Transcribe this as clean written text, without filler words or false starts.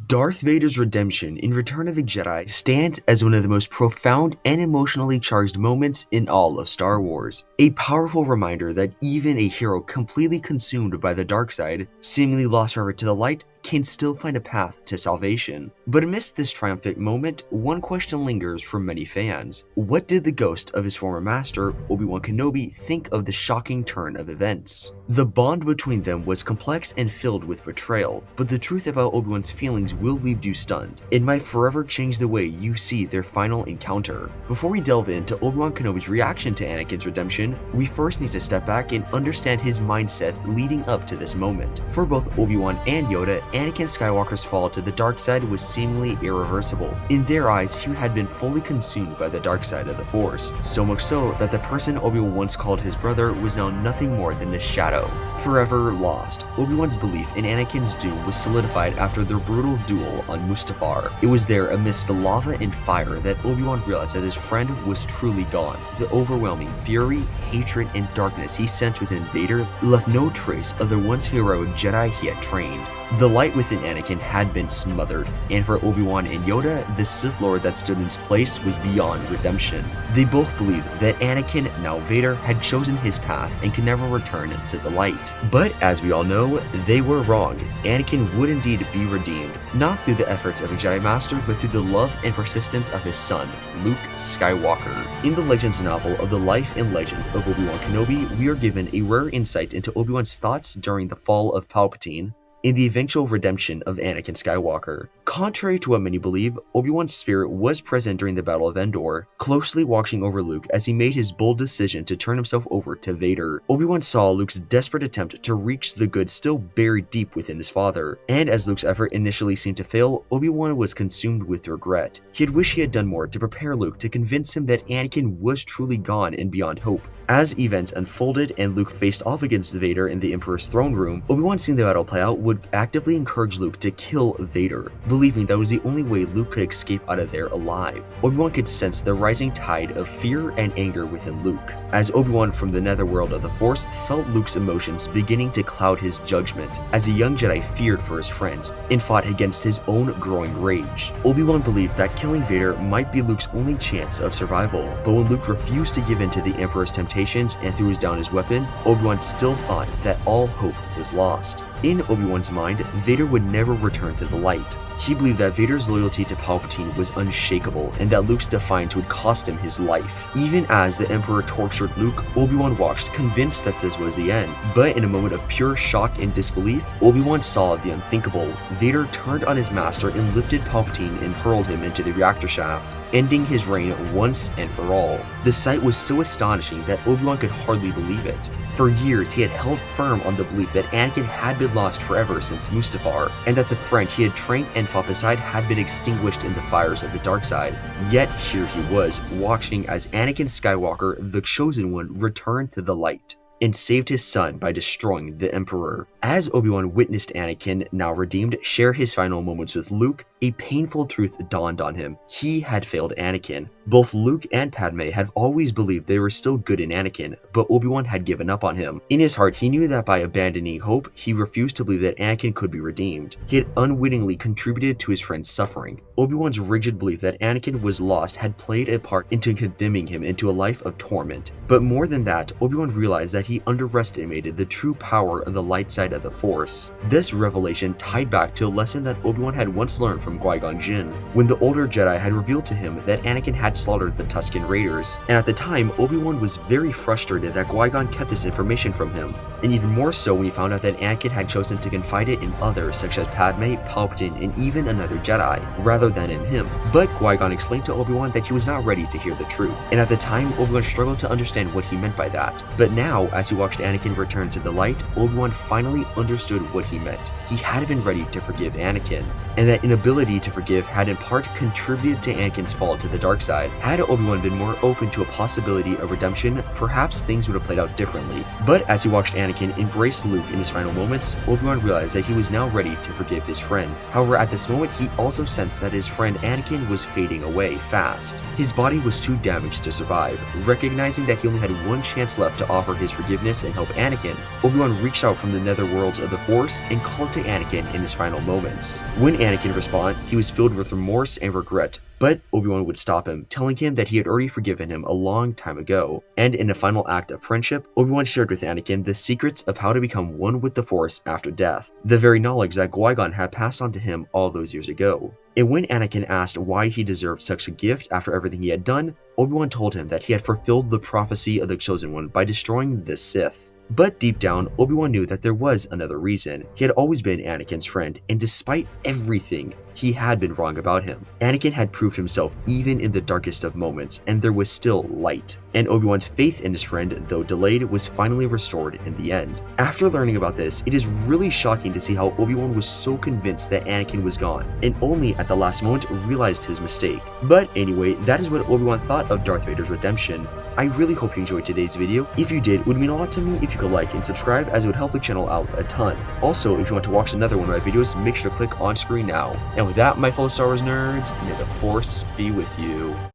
Darth Vader's redemption in Return of the Jedi stands as one of the most profound and emotionally charged moments in all of Star Wars. A powerful reminder that even a hero completely consumed by the dark side, seemingly lost forever to the light, can still find a path to salvation. But amidst this triumphant moment, one question lingers for many fans. What did the ghost of his former master, Obi-Wan Kenobi, think of the shocking turn of events? The bond between them was complex and filled with betrayal, but the truth about Obi-Wan's feelings will leave you stunned. It might forever change the way you see their final encounter. Before we delve into Obi-Wan Kenobi's reaction to Anakin's redemption, we first need to step back and understand his mindset leading up to this moment. For both Obi-Wan and Yoda, Anakin Skywalker's fall to the dark side was seemingly irreversible. In their eyes, he had been fully consumed by the dark side of the Force, so much so that the person Obi-Wan once called his brother was now nothing more than a shadow. Forever lost, Obi-Wan's belief in Anakin's doom was solidified after their brutal duel on Mustafar. It was there amidst the lava and fire that Obi-Wan realized that his friend was truly gone. The overwhelming fury, hatred, and darkness he sensed within Vader left no trace of the once heroic Jedi he had trained. The light within Anakin had been smothered, and for Obi-Wan and Yoda, the Sith Lord that stood in his place was beyond redemption. They both believed that Anakin, now Vader, had chosen his path and could never return to the light. But as we all know, they were wrong. Anakin would indeed be redeemed, not through the efforts of a Jedi Master, but through the love and persistence of his son, Luke Skywalker. In the Legends novel of the life and legend of Obi-Wan Kenobi, we are given a rare insight into Obi-Wan's thoughts during the Fall of Palpatine, in the eventual redemption of Anakin Skywalker. Contrary to what many believe, Obi-Wan's spirit was present during the Battle of Endor, closely watching over Luke as he made his bold decision to turn himself over to Vader. Obi-Wan saw Luke's desperate attempt to reach the good still buried deep within his father, and as Luke's effort initially seemed to fail, Obi-Wan was consumed with regret. He had wished he had done more to prepare Luke to convince him that Anakin was truly gone and beyond hope. As events unfolded and Luke faced off against Vader in the Emperor's throne room, Obi-Wan, seeing the battle play out, would actively encourage Luke to kill Vader, believing that was the only way Luke could escape out of there alive. Obi-Wan could sense the rising tide of fear and anger within Luke, as Obi-Wan from the netherworld of the Force felt Luke's emotions beginning to cloud his judgment, as a young Jedi feared for his friends and fought against his own growing rage. Obi-Wan believed that killing Vader might be Luke's only chance of survival, but when Luke refused to give in to the Emperor's temptation and threw down his weapon, Obi-Wan still thought that all hope was lost. In Obi-Wan's mind, Vader would never return to the light. He believed that Vader's loyalty to Palpatine was unshakable and that Luke's defiance would cost him his life. Even as the Emperor tortured Luke, Obi-Wan watched, convinced that this was the end. But in a moment of pure shock and disbelief, Obi-Wan saw the unthinkable. Vader turned on his master and lifted Palpatine and hurled him into the reactor shaft, ending his reign once and for all. The sight was so astonishing that Obi-Wan could hardly believe it. For years, he had held firm on the belief that Anakin had been lost forever since Mustafar, and that the friend he had trained and fought beside had been extinguished in the fires of the dark side. Yet here he was, watching as Anakin Skywalker, the Chosen One, returned to the light and saved his son by destroying the Emperor. As Obi-Wan witnessed Anakin, now redeemed, share his final moments with Luke, a painful truth dawned on him. He had failed Anakin. Both Luke and Padme had always believed they were still good in Anakin, but Obi-Wan had given up on him. In his heart, he knew that by abandoning hope, he refused to believe that Anakin could be redeemed. He had unwittingly contributed to his friend's suffering. Obi-Wan's rigid belief that Anakin was lost had played a part into condemning him into a life of torment. But more than that, Obi-Wan realized that he underestimated the true power of the light side of the Force. This revelation tied back to a lesson that Obi-Wan had once learned from Qui-Gon Jinn, when the older Jedi had revealed to him that Anakin had slaughtered the Tusken Raiders. And at the time, Obi-Wan was very frustrated that Qui-Gon kept this information from him, and even more so when he found out that Anakin had chosen to confide it in others such as Padme, Palpatine, and even another Jedi, rather than in him. But Qui-Gon explained to Obi-Wan that he was not ready to hear the truth, and at the time, Obi-Wan struggled to understand what he meant by that. But now, as he watched Anakin return to the light, Obi-Wan finally understood what he meant. He had been ready to forgive Anakin, and that inability to forgive had in part contributed to Anakin's fall to the dark side. Had Obi-Wan been more open to a possibility of redemption, perhaps things would have played out differently. But as he watched Anakin embrace Luke in his final moments, Obi-Wan realized that he was now ready to forgive his friend. However, at this moment, he also sensed that his friend Anakin was fading away fast. His body was too damaged to survive. Recognizing that he only had one chance left to offer his forgiveness and help Anakin, Obi-Wan reached out from the netherworlds of the Force and called to Anakin in his final moments. When Anakin respond, he was filled with remorse and regret, but Obi-Wan would stop him, telling him that he had already forgiven him a long time ago. And in a final act of friendship, Obi-Wan shared with Anakin the secrets of how to become one with the Force after death, the very knowledge that Qui-Gon had passed on to him all those years ago. And when Anakin asked why he deserved such a gift after everything he had done, Obi-Wan told him that he had fulfilled the prophecy of the Chosen One by destroying the Sith. But deep down, Obi-Wan knew that there was another reason. He had always been Anakin's friend, and despite everything, he had been wrong about him. Anakin had proved himself even in the darkest of moments, and there was still light. And Obi-Wan's faith in his friend, though delayed, was finally restored in the end. After learning about this, it is really shocking to see how Obi-Wan was so convinced that Anakin was gone, and only at the last moment realized his mistake. But anyway, that is what Obi-Wan thought of Darth Vader's redemption. I really hope you enjoyed today's video. If you did, it would mean a lot to me if you could like and subscribe, as it would help the channel out a ton. Also, if you want to watch another one of my videos, make sure to click on screen now. And with that, my fellow Star Wars nerds, may the Force be with you.